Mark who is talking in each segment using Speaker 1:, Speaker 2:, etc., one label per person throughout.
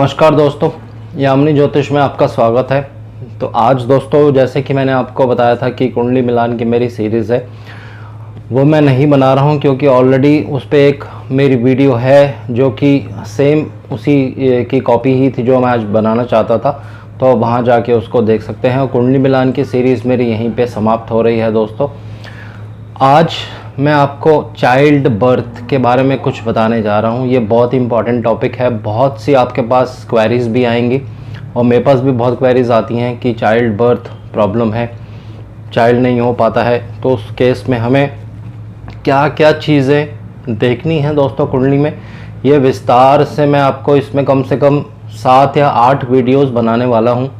Speaker 1: नमस्कार दोस्तों, यामिनी ज्योतिष में आपका स्वागत है। तो आज दोस्तों, जैसे कि मैंने आपको बताया था कि कुंडली मिलान की मेरी सीरीज़ है, वो मैं नहीं बना रहा हूँ क्योंकि ऑलरेडी उस पर एक मेरी वीडियो है जो कि सेम उसी की कॉपी ही थी जो मैं आज बनाना चाहता था। तो वहाँ जाके उसको देख सकते हैं। और कुंडली मिलान की सीरीज़ मेरी यहीं पे समाप्त हो रही है दोस्तों। आज मैं आपको चाइल्ड बर्थ के बारे में कुछ बताने जा रहा हूँ। ये बहुत इंपॉर्टेंट टॉपिक है। बहुत सी आपके पास क्वेरीज़ भी आएंगी और मेरे पास भी बहुत क्वेरीज़ आती हैं कि चाइल्ड बर्थ प्रॉब्लम है, चाइल्ड नहीं हो पाता है। तो उस केस में हमें क्या क्या चीज़ें देखनी है दोस्तों कुंडली में, ये विस्तार से मैं आपको इसमें कम से कम 7 या 8 वीडियोस बनाने वाला हूँ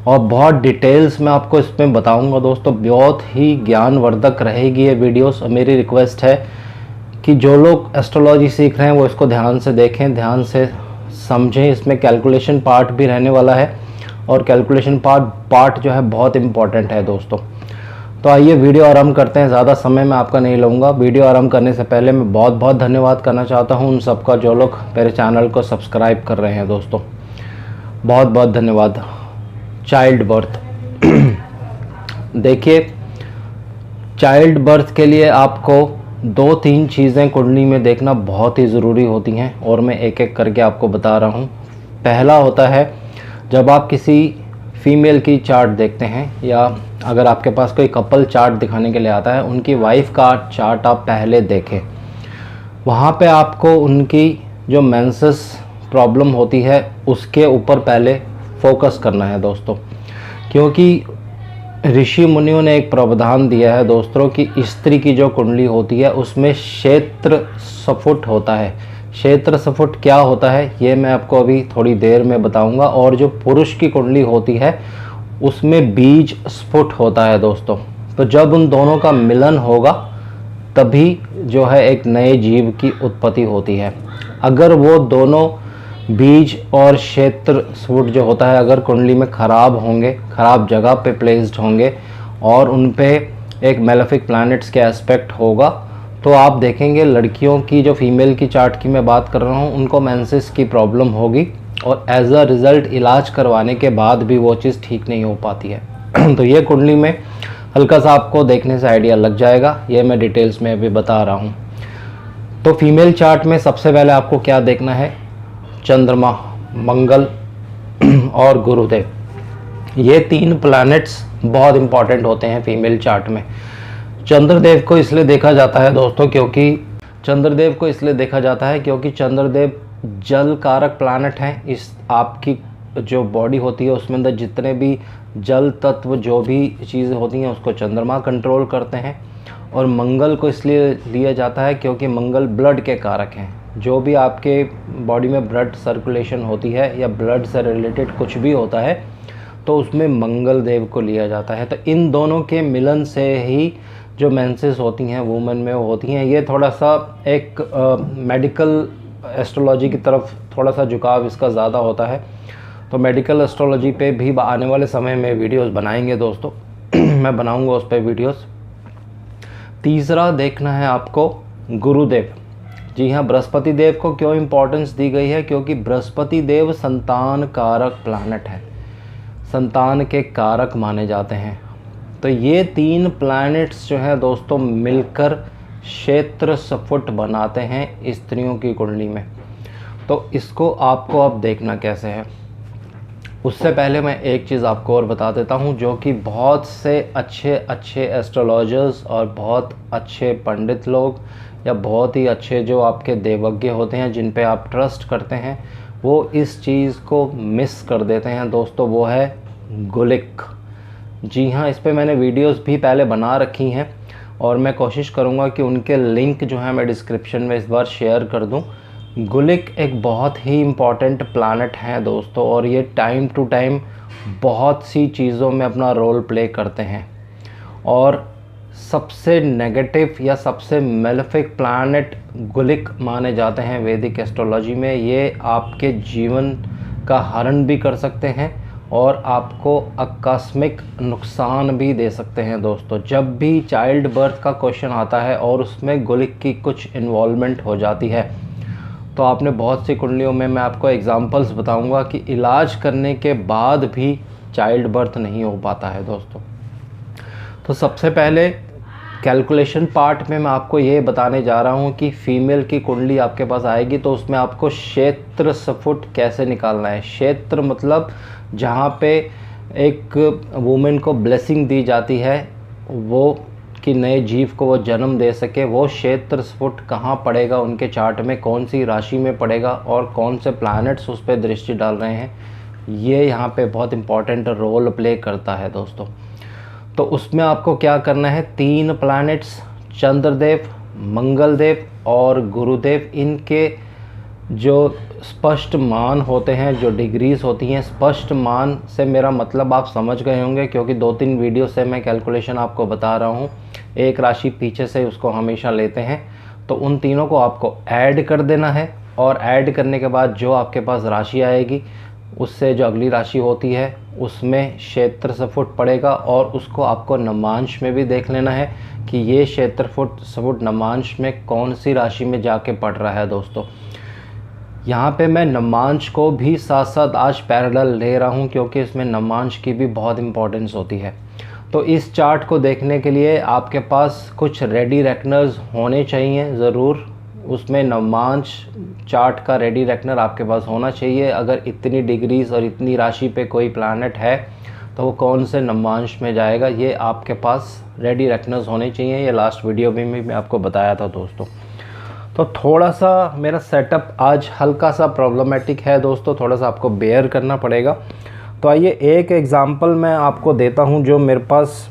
Speaker 1: और बहुत डिटेल्स में आपको इसमें बताऊंगा दोस्तों। बहुत ही ज्ञानवर्धक रहेगी ये वीडियोस। और मेरी रिक्वेस्ट है कि जो लोग एस्ट्रोलॉजी सीख रहे हैं वो इसको ध्यान से देखें, ध्यान से समझें। इसमें कैलकुलेशन पार्ट भी रहने वाला है और कैलकुलेशन पार्ट जो है बहुत इम्पॉर्टेंट है दोस्तों। तो आइए वीडियो आरंभ करते हैं। ज़्यादा समय मैं आपका नहीं लूँगा। वीडियो आरंभ करने से पहले मैं बहुत बहुत धन्यवाद करना चाहता हूँ उन सबका जो लोग मेरे चैनल को सब्सक्राइब कर रहे हैं दोस्तों। बहुत बहुत धन्यवाद। चाइल्ड बर्थ देखिए, चाइल्ड बर्थ के लिए आपको 2-3 चीज़ें कुंडली में देखना बहुत ही ज़रूरी होती हैं और मैं एक एक करके आपको बता रहा हूँ। पहला होता है, जब आप किसी फीमेल की चार्ट देखते हैं या अगर आपके पास कोई कपल चार्ट दिखाने के लिए आता है, उनकी वाइफ का चार्ट आप पहले देखें। वहाँ पे आपको उनकी जो मेंसेस प्रॉब्लम होती है उसके ऊपर पहले फोकस करना है दोस्तों, क्योंकि ऋषि मुनियों ने एक प्रावधान दिया है दोस्तों कि स्त्री की जो कुंडली होती है उसमें क्षेत्र सफुट होता है। क्षेत्र सफुट क्या होता है ये मैं आपको अभी थोड़ी देर में बताऊंगा। और जो पुरुष की कुंडली होती है उसमें बीज स्फुट होता है दोस्तों। तो जब उन दोनों का मिलन होगा तभी जो है एक नए जीव की उत्पत्ति होती है। अगर वो दोनों बीज और क्षेत्र स्फुट जो होता है अगर कुंडली में ख़राब होंगे, ख़राब जगह पे प्लेस्ड होंगे और उन पे एक मेलेफिक प्लैनेट्स के एस्पेक्ट होगा, तो आप देखेंगे लड़कियों की जो फीमेल की चार्ट की मैं बात कर रहा हूँ उनको मेंसेस की प्रॉब्लम होगी और एज अ रिज़ल्ट इलाज करवाने के बाद भी वो चीज़ ठीक नहीं हो पाती है। तो ये कुंडली में हल्का सा आपको देखने से आइडिया लग जाएगा। ये मैं डिटेल्स में अभी बता रहा हूँ। तो फीमेल चार्ट में सबसे पहले आपको क्या देखना है, चंद्रमा, मंगल और गुरुदेव। ये 3 प्लैनेट्स बहुत इंपॉर्टेंट होते हैं फीमेल चार्ट में। चंद्रदेव को इसलिए देखा जाता है दोस्तों क्योंकि चंद्रदेव जल कारक प्लैनेट हैं। इस आपकी जो बॉडी होती है उसमें अंदर जितने भी जल तत्व जो भी चीज़ें होती हैं उसको चंद्रमा कंट्रोल करते हैं। और मंगल को इसलिए लिया जाता है क्योंकि मंगल ब्लड के कारक हैं। जो भी आपके बॉडी में ब्लड सर्कुलेशन होती है या ब्लड से रिलेटेड कुछ भी होता है तो उसमें मंगल देव को लिया जाता है। तो इन दोनों के मिलन से ही जो मेंसेस होती हैं वुमेन में वो होती हैं। ये थोड़ा सा एक मेडिकल एस्ट्रोलॉजी की तरफ थोड़ा सा झुकाव इसका ज़्यादा होता है। तो मेडिकल एस्ट्रोलॉजी पे भी आने वाले समय में वीडियोस बनाएंगे दोस्तों। मैं बनाऊंगा उस पर वीडियोस। तीसरा देखना है आपको गुरुदेव। जी हाँ, बृहस्पति देव को क्यों इम्पोर्टेंस दी गई है, क्योंकि बृहस्पति देव संतान कारक प्लैनेट है, संतान के कारक माने जाते हैं। तो ये 3 प्लैनेट्स जो है दोस्तों मिलकर क्षेत्र सफुट बनाते हैं स्त्रियों की कुंडली में। तो इसको आपको अब देखना कैसे है, उससे पहले मैं एक चीज़ आपको और बता देता हूँ जो कि बहुत से अच्छे एस्ट्रोलॉजर्स और बहुत अच्छे पंडित लोग या बहुत ही अच्छे जो आपके देवज्ञ होते हैं जिन पे आप ट्रस्ट करते हैं वो इस चीज़ को मिस कर देते हैं दोस्तों। वो है गुलिक। जी हाँ, इस पे मैंने वीडियोस भी पहले बना रखी हैं और मैं कोशिश करूँगा कि उनके लिंक जो है मैं डिस्क्रिप्शन में इस बार शेयर कर दूँ। गुलिक एक बहुत ही इम्पॉर्टेंट प्लैनेट है दोस्तों और ये टाइम टू टाइम बहुत सी चीज़ों में अपना रोल प्ले करते हैं। और सबसे नेगेटिव या सबसे मेलेफिक प्लैनेट गुलिक माने जाते हैं वैदिक एस्ट्रोलॉजी में। ये आपके जीवन का हरण भी कर सकते हैं और आपको आकस्मिक नुकसान भी दे सकते हैं दोस्तों। जब भी चाइल्ड बर्थ का क्वेश्चन आता है और उसमें गुलिक की कुछ इन्वॉल्वमेंट हो जाती है तो आपने बहुत सी कुंडलियों में मैं आपको एग्जांपल्स बताऊंगा कि इलाज करने के बाद भी चाइल्ड बर्थ नहीं हो पाता है दोस्तों। तो सबसे पहले कैलकुलेशन पार्ट में मैं आपको ये बताने जा रहा हूँ कि फीमेल की कुंडली आपके पास आएगी तो उसमें आपको क्षेत्र सफुट कैसे निकालना है। क्षेत्र मतलब जहाँ पे एक वुमेन को ब्लेसिंग दी जाती है, वो कि नए जीव को वो जन्म दे सके, वो क्षेत्र सफुट कहाँ पड़ेगा उनके चार्ट में, कौन सी राशि में पड़ेगा और कौन से प्लैनेट्स उस पर दृष्टि डाल रहे हैं, ये यहाँ पे बहुत इम्पॉर्टेंट रोल प्ले करता है दोस्तों। तो उसमें आपको क्या करना है, 3 प्लैनेट्स चंद्रदेव, मंगलदेव और गुरुदेव, इनके जो स्पष्ट मान होते हैं, जो डिग्रीज होती हैं, स्पष्ट मान से मेरा मतलब आप समझ गए होंगे क्योंकि 2-3 वीडियो से मैं कैलकुलेशन आपको बता रहा हूँ। एक राशि पीछे से उसको हमेशा लेते हैं, तो उन तीनों को आपको ऐड कर देना है और ऐड करने के बाद जो आपके पास राशि आएगी उससे जो अगली राशि होती है उसमें क्षेत्र सफुट पड़ेगा और उसको आपको नमांश में भी देख लेना है कि ये क्षेत्र सफुट नमांश में कौन सी राशि में जाके पड़ रहा है दोस्तों। यहाँ पे मैं नमांश को भी साथ साथ आज पैरेलल ले रहा हूँ क्योंकि इसमें नमांश की भी बहुत इम्पोर्टेंस होती है। तो इस चार्ट को देखने के लिए आपके पास कुछ रेडी रेकनर्स होने चाहिए ज़रूर। उसमें नमांश चार्ट का रेडी रेकनर आपके पास होना चाहिए। अगर इतनी डिग्रीज और इतनी राशि पे कोई प्लैनेट है तो वो कौन से नमांश में जाएगा, ये आपके पास रेडी रेकनर्स होने चाहिए। ये लास्ट वीडियो में भी मैं आपको बताया था दोस्तों। तो थोड़ा सा मेरा सेटअप आज हल्का सा प्रॉब्लमेटिक है दोस्तों, थोड़ा सा आपको बेयर करना पड़ेगा। तो आइए एक एग्ज़ाम्पल मैं आपको देता हूँ जो मेरे पास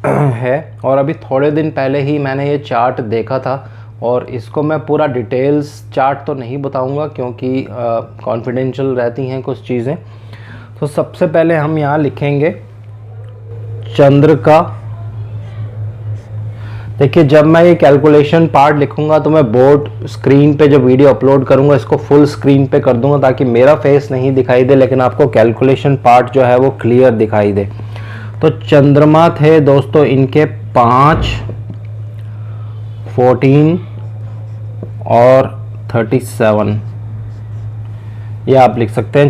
Speaker 1: है, और अभी थोड़े दिन पहले ही मैंने ये चार्ट देखा था और इसको मैं पूरा डिटेल्स चार्ट तो नहीं बताऊंगा क्योंकि कॉन्फिडेंशियल रहती हैं कुछ चीज़ें। तो सबसे पहले हम यहाँ लिखेंगे चंद्र का। देखिए जब मैं ये कैलकुलेशन पार्ट लिखूंगा तो मैं बोर्ड स्क्रीन पे जो वीडियो अपलोड करूंगा इसको फुल स्क्रीन पे कर दूंगा ताकि मेरा फेस नहीं दिखाई दे लेकिन आपको कैलकुलेशन पार्ट जो है वो क्लियर दिखाई दे। तो चंद्रमा थे दोस्तों इनके 5, 14 और 37, ये आप लिख सकते हैं।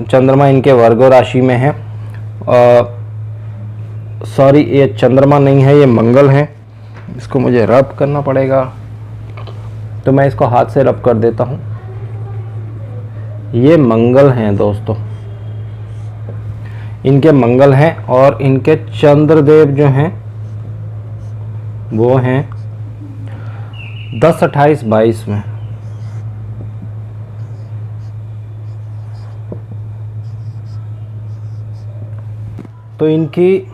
Speaker 1: चंद्रमा इनके वर्गो राशि में है। सॉरी ये चंद्रमा नहीं है, ये मंगल है। इसको मुझे रब करना पड़ेगा तो मैं इसको हाथ से रब कर देता हूँ। ये मंगल हैं दोस्तों, इनके मंगल हैं और इनके चंद्रदेव जो हैं वो हैं 10, 28, 22 में। तो इनकी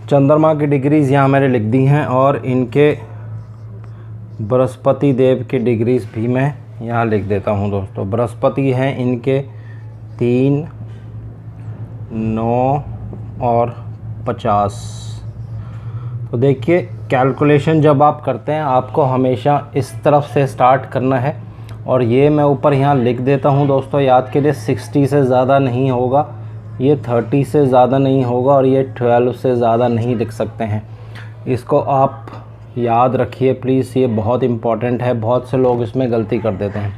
Speaker 1: चंद्रमा की डिग्रीज यहाँ मैंने लिख दी हैं और इनके बृहस्पति देव की डिग्रीज भी मैं यहाँ लिख देता हूँ दोस्तों। बृहस्पति हैं इनके 3, 9 और 50। तो देखिए कैलकुलेशन जब आप करते हैं आपको हमेशा इस तरफ से स्टार्ट करना है और ये मैं ऊपर यहाँ लिख देता हूँ दोस्तों याद के लिए। 60 से ज़्यादा नहीं होगा, ये 30 से ज़्यादा नहीं होगा और ये 12 से ज़्यादा नहीं लिख सकते हैं। इसको आप याद रखिए प्लीज़, ये बहुत इम्पॉर्टेंट है, बहुत से लोग इसमें गलती कर देते हैं।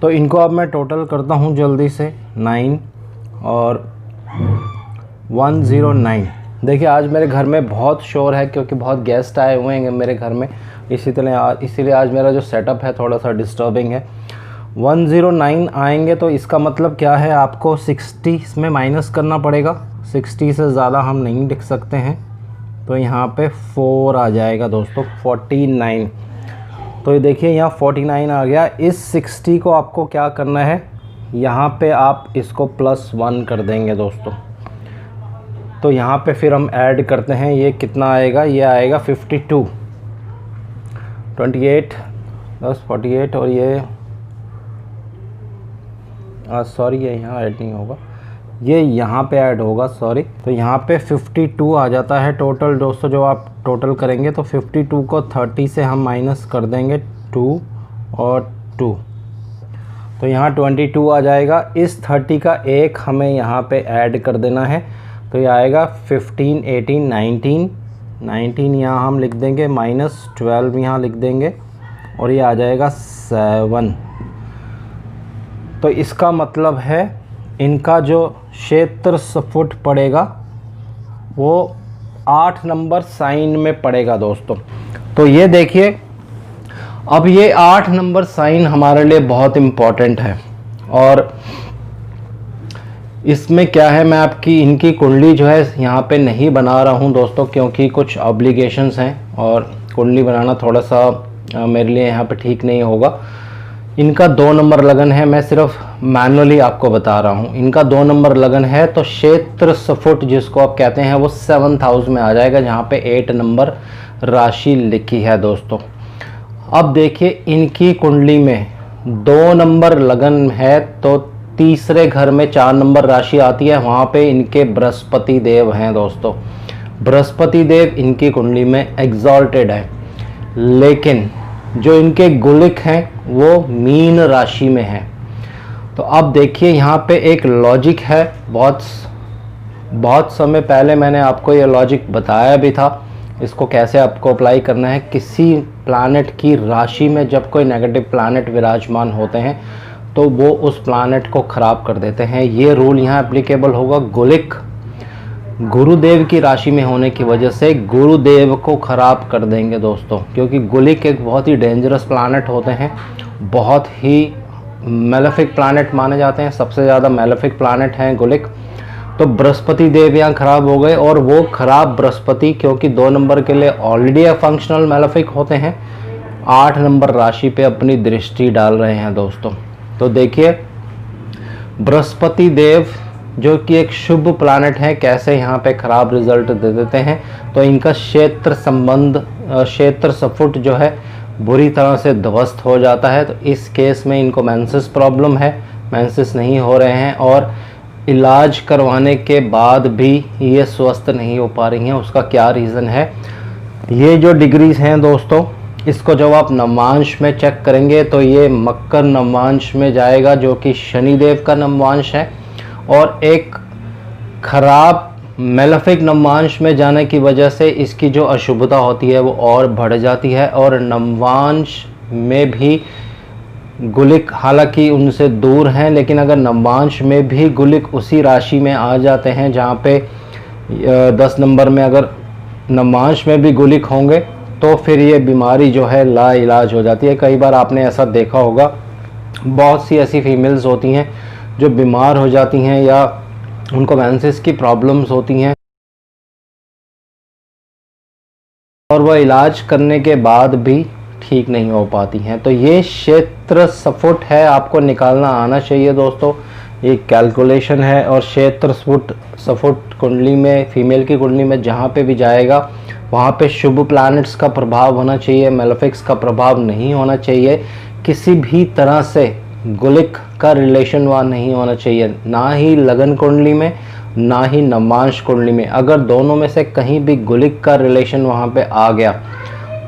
Speaker 1: तो इनको अब मैं टोटल करता हूँ जल्दी से, 9 और 109। देखिए आज मेरे घर में बहुत शोर है क्योंकि बहुत गेस्ट आए हुए हैं मेरे घर में, इसीलिए आज मेरा जो सेटअप है थोड़ा सा डिस्टर्बिंग है। 109 आएंगे तो इसका मतलब क्या है, आपको 60 में माइनस करना पड़ेगा। 60 से ज़्यादा हम नहीं लिख सकते हैं तो यहाँ पे 4 आ जाएगा दोस्तों, 49। तो ये देखिए यहाँ 49 आ गया। इस 60 को आपको क्या करना है, यहाँ पे आप इसको +1 कर देंगे दोस्तों। तो यहाँ पे फिर हम ऐड करते हैं, ये कितना आएगा, ये आएगा 52, 28 + 48 और ये सॉरी ये यहाँ ऐड नहीं होगा, ये यहाँ पे ऐड होगा सॉरी। तो यहाँ पे 52 आ जाता है टोटल दोस्तों। जो आप टोटल करेंगे तो 52 को 30 से हम माइनस कर देंगे 2 और 2, तो यहाँ 22 आ जाएगा। इस 30 का एक हमें यहाँ पे ऐड कर देना है तो ये आएगा 15, 18, 19 यहाँ हम लिख देंगे, -12 यहाँ लिख देंगे और ये आ जाएगा 7। तो इसका मतलब है इनका जो क्षेत्र सफुट पड़ेगा वो 8 नंबर साइन में पड़ेगा दोस्तों। तो ये देखिए, अब ये 8 नंबर साइन हमारे लिए बहुत इम्पॉर्टेंट है। और इसमें क्या है, मैं आपकी इनकी कुंडली जो है यहाँ पे नहीं बना रहा हूँ दोस्तों, क्योंकि कुछ ऑब्लिगेशंस हैं और कुंडली बनाना थोड़ा सा मेरे लिए यहाँ पे ठीक नहीं होगा। इनका 2 नंबर लगन है, मैं सिर्फ मैनुअली आपको बता रहा हूँ। इनका 2 नंबर लगन है, तो क्षेत्र सफुट जिसको आप कहते हैं वो 7th हाउस में आ जाएगा, जहाँ पे 8 नंबर राशि लिखी है दोस्तों। अब देखिए, इनकी कुंडली में 2 नंबर लगन है, तो तीसरे घर में 4 नंबर राशि आती है, वहाँ पे इनके बृहस्पति देव हैं दोस्तों। बृहस्पति देव इनकी कुंडली में एग्जॉल्टेड है, लेकिन जो इनके गुलिक हैं वो मीन राशि में है। तो अब देखिए, यहाँ पे एक लॉजिक है, बहुत समय पहले मैंने आपको ये लॉजिक बताया भी था, इसको कैसे आपको अप्लाई करना है। किसी प्लैनेट की राशि में जब कोई नेगेटिव प्लैनेट विराजमान होते हैं तो वो उस प्लैनेट को ख़राब कर देते हैं। ये रूल यहाँ एप्लीकेबल होगा। गुलिक गुरुदेव की राशि में होने की वजह से गुरुदेव को ख़राब कर देंगे दोस्तों, क्योंकि गुलिक एक बहुत ही डेंजरस प्लैनेट होते हैं, बहुत ही मेलेफिक प्लैनेट माने जाते हैं, सबसे ज़्यादा मेलेफिक प्लैनेट हैं गुलिक। तो बृहस्पति देव यहाँ ख़राब हो गए, और वो ख़राब बृहस्पति क्योंकि 2 नंबर के लिए ऑलरेडी फंक्शनल मेलेफिक होते हैं, 8 नंबर राशि पे अपनी दृष्टि डाल रहे हैं दोस्तों। तो देखिए, बृहस्पति देव जो कि एक शुभ प्लैनेट है, कैसे यहाँ पे ख़राब रिजल्ट दे देते हैं। तो इनका क्षेत्र संबंध, क्षेत्र सफुट जो है बुरी तरह से ध्वस्त हो जाता है। तो इस केस में इनको मेंसेस प्रॉब्लम है, मेंसेस नहीं हो रहे हैं, और इलाज करवाने के बाद भी ये स्वस्थ नहीं हो पा रही हैं। उसका क्या रीज़न है? ये जो डिग्रीज हैं दोस्तों, इसको जब आप नवांश में चेक करेंगे तो ये मकर नवांश में जाएगा, जो कि शनिदेव का नवांश है, और एक खराब मेलेफिक नवांश में जाने की वजह से इसकी जो अशुभता होती है वो और बढ़ जाती है। और नवांश में भी गुलिक हालांकि उनसे दूर हैं, लेकिन अगर नवांश में भी गुलिक उसी राशि में आ जाते हैं जहाँ पे 10 नंबर में अगर नवांश में भी गुलिक होंगे तो फिर ये बीमारी जो है ला इलाज हो जाती है। कई बार आपने ऐसा देखा होगा, बहुत सी ऐसी फीमेल्स होती हैं जो बीमार हो जाती हैं या उनको मेंसेस की प्रॉब्लम्स होती हैं, और वह इलाज करने के बाद भी ठीक नहीं हो पाती हैं। तो ये क्षेत्र सफुट है, आपको निकालना आना चाहिए दोस्तों। ये कैलकुलेशन है, और क्षेत्र सफुट कुंडली में, फीमेल की कुंडली में जहाँ पे भी जाएगा वहाँ पे शुभ प्लैनेट्स का प्रभाव होना चाहिए, मेलेफिक्स का प्रभाव नहीं होना चाहिए। किसी भी तरह से गुलिक का रिलेशन वहाँ नहीं होना चाहिए, ना ही लगन कुंडली में ना ही नवांश कुंडली में। अगर दोनों में से कहीं भी गुलिक का रिलेशन वहाँ पे आ गया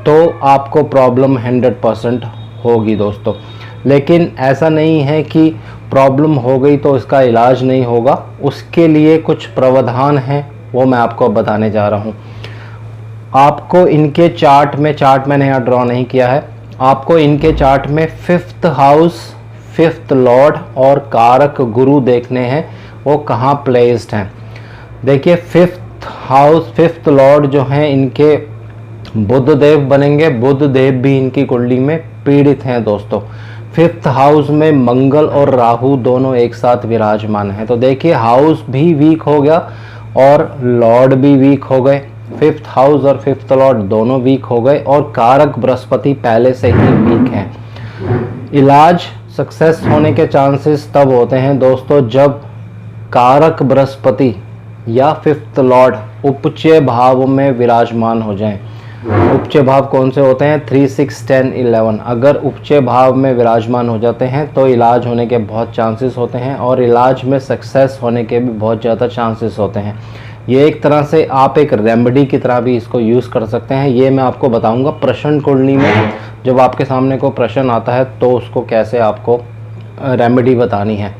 Speaker 1: तो आपको प्रॉब्लम 100% होगी दोस्तों। लेकिन ऐसा नहीं है कि प्रॉब्लम हो गई तो इसका इलाज नहीं होगा, उसके लिए कुछ प्रावधान हैं, वो मैं आपको बताने जा रहा हूँ। आपको इनके चार्ट मैंने यहाँ ड्रॉ नहीं किया है, आपको इनके चार्ट में 5th हाउस, 5th लॉर्ड और कारक गुरु देखने हैं, वो कहाँ प्लेस्ड हैं। देखिए, 5th हाउस, 5th लॉर्ड जो हैं इनके बुध देव बनेंगे। बुध देव भी इनकी कुंडली में पीड़ित हैं दोस्तों। 5th हाउस में मंगल और राहु दोनों एक साथ विराजमान हैं। तो देखिए, हाउस भी वीक हो गया और लॉर्ड भी वीक हो गए। 5th हाउस और 5th लॉर्ड दोनों वीक हो गए, और कारक बृहस्पति पहले से ही वीक हैं। इलाज सक्सेस होने के चांसेस तब होते हैं दोस्तों जब कारक बृहस्पति या 5th लॉर्ड उपचय भाव में विराजमान हो जाएं। उपचय भाव कौन से होते हैं? 3, 6, 10, 11। अगर उपचय भाव में विराजमान हो जाते हैं तो इलाज होने के बहुत चांसेस होते हैं, और इलाज में सक्सेस होने के भी बहुत ज़्यादा चांसेस होते हैं। ये एक तरह से आप एक रेमेडी की तरह भी इसको यूज़ कर सकते हैं। ये मैं आपको बताऊंगा प्रश्न कुंडली में, जब आपके सामने को प्रश्न आता है तो उसको कैसे आपको रेमेडी बतानी है।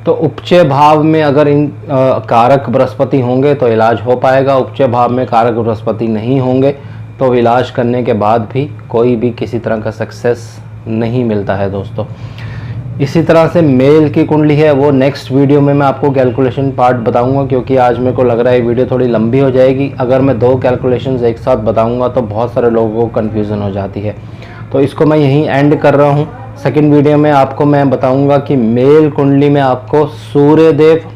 Speaker 1: तो उपचय भाव में अगर इन कारक बृहस्पति होंगे तो इलाज हो पाएगा। उपचय भाव में कारक बृहस्पति नहीं होंगे तो इलाज करने के बाद भी कोई भी किसी तरह का सक्सेस नहीं मिलता है दोस्तों। इसी तरह से मेल की कुंडली है वो नेक्स्ट वीडियो में मैं आपको कैलकुलेशन पार्ट बताऊंगा, क्योंकि आज मेरे को लग रहा है ये वीडियो थोड़ी लंबी हो जाएगी। अगर मैं 2 कैलकुलेशंस एक साथ बताऊंगा तो बहुत सारे लोगों को कन्फ्यूज़न हो जाती है, तो इसको मैं यहीं एंड कर रहा हूँ। सेकंड वीडियो में आपको मैं बताऊंगा कि मेल कुंडली में आपको सूर्यदेव,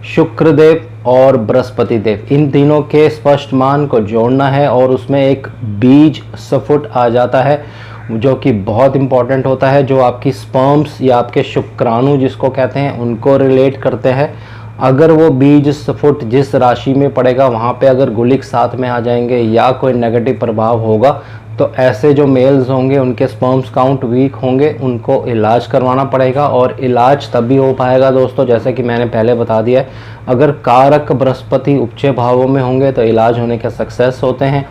Speaker 1: शुक्रदेव और बृहस्पति देव, इन तीनों के स्पष्ट मान को जोड़ना है और उसमें एक बीज सफुट आ जाता है जो कि बहुत इंपॉर्टेंट होता है, जो आपकी स्पर्म्स या आपके शुक्राणु जिसको कहते हैं उनको रिलेट करते हैं। अगर वो बीज सफुट जिस राशि में पड़ेगा वहाँ पे अगर गुलिक साथ में आ जाएंगे या कोई नेगेटिव प्रभाव होगा तो ऐसे जो मेल्स होंगे उनके स्पर्म्स काउंट वीक होंगे, उनको इलाज करवाना पड़ेगा। और इलाज तभी हो पाएगा दोस्तों, जैसे कि मैंने पहले बता दिया है, अगर कारक बृहस्पति उपचे भावों में होंगे तो इलाज होने के सक्सेस होते हैं।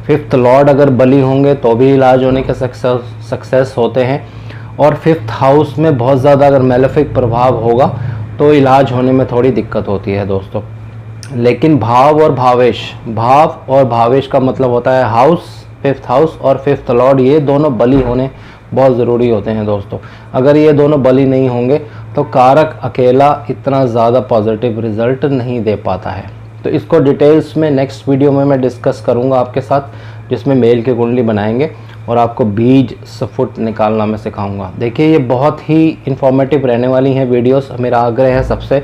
Speaker 1: 5th लॉर्ड अगर बली होंगे तो भी इलाज होने के सक्सेस होते हैं। और 5th हाउस में बहुत ज़्यादा अगर मेलेफिक प्रभाव होगा तो इलाज होने में थोड़ी दिक्कत होती है दोस्तों। लेकिन भाव और भावेश का मतलब होता है हाउस, 5th हाउस और 5th लॉर्ड, ये दोनों बली होने बहुत ज़रूरी होते हैं दोस्तों। अगर ये दोनों बली नहीं होंगे तो कारक अकेला इतना ज़्यादा पॉजिटिव रिजल्ट नहीं दे पाता है। तो इसको डिटेल्स में नेक्स्ट वीडियो में मैं डिस्कस करूंगा आपके साथ, जिसमें मेल की कुंडली बनाएंगे और आपको बीज सफुट निकालना मैं सिखाऊंगा। देखिए ये बहुत ही इंफॉर्मेटिव रहने वाली हैं वीडियोस। मेरा आग्रह है सबसे,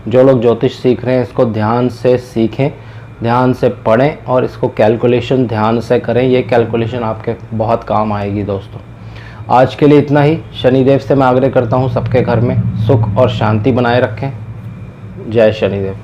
Speaker 1: जो लोग ज्योतिष सीख रहे हैं इसको ध्यान से सीखें, ध्यान से पढ़ें और इसको कैलकुलेशन ध्यान से करें। ये कैलकुलेशन आपके बहुत काम आएगी दोस्तों। आज के लिए इतना ही। शनिदेव से मैं आग्रह करता हूँ सबके घर में सुख और शांति बनाए रखें। जय शनिदेव।